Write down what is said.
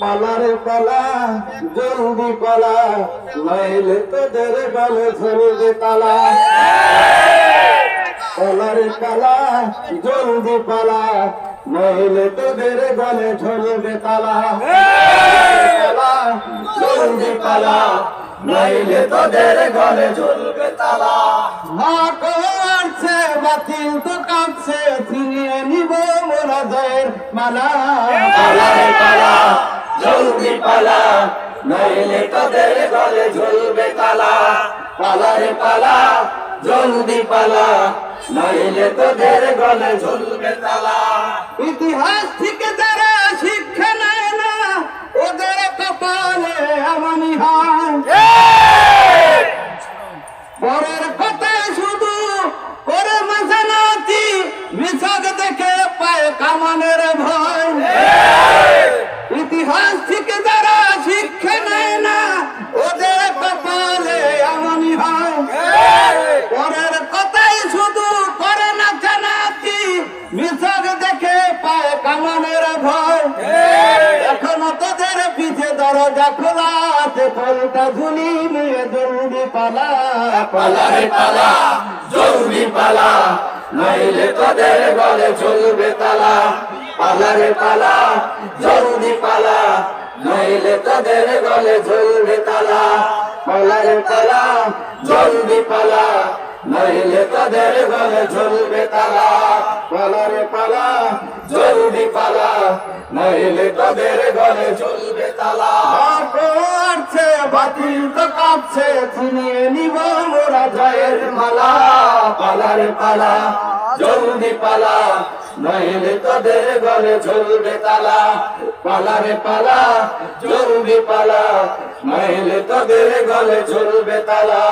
পালারে পালা জলদি পালা, নইলে তোদের গলে ধরবে তালা। পালারে পালা জলদি পালা, নইলে তোদের গলে ধরবে তালা। পালা জলদি পালা, নইলে তোদের গলে ঝুলবে তালা। মা করছে বাতিল তো কাঁপছে, ছিনিয়ে নিব মোরা জয়ের মালা। পালারে পালা জলদি পালা, নইলে তোদের গলে ঝুলবে তালা। পালারে পালা জলদি পালা, নইলে তোদের গলে ঝুলবে তালা। ইতিহাস থেকে যারা শিক্ষা নেয় না, ওদের কপালে আমানি হয়। পরের কথায় শুধু করে মাঝানাতি, মিছাক দেখে পায় কামানের ভয়। ইতিহাস থেকে যারা শিক্ষা নেয় না, ওদের কপালে আমানি হয়। পরের কথায় শুধু করে না জানাতি, মিছাক দেখে পায় কামানের ভয়। এখনো তোদের পিছে দরজা খোলা আছে, ফলটা ঝুলি নিয়ে জলদি পালা। পালারে পালা জলদি পালা, নইলে তোদের গলে ঝুলবে তালা। পালারে পালা জলদি পালা, নইলে তোদের গলে ঝুলবে তালা। পালারে পালা জলদি পালা, নইলে তোদের গলে ঝুলবে তালা। পালারে পালা জলদি পালা, নইলে তোদের গলে ঝুলবে তালা। করছে বাতিল তো কাঁপছে, ছিনিয়ে নিব মোরা জয়ের মালা। পালারে পালা জলদি পালা, নইলে তোদের গলে ঝুলবে তালা। পালারে পালা জলদি পালা, নইলে তোদের গলে ঝুলবে তালা।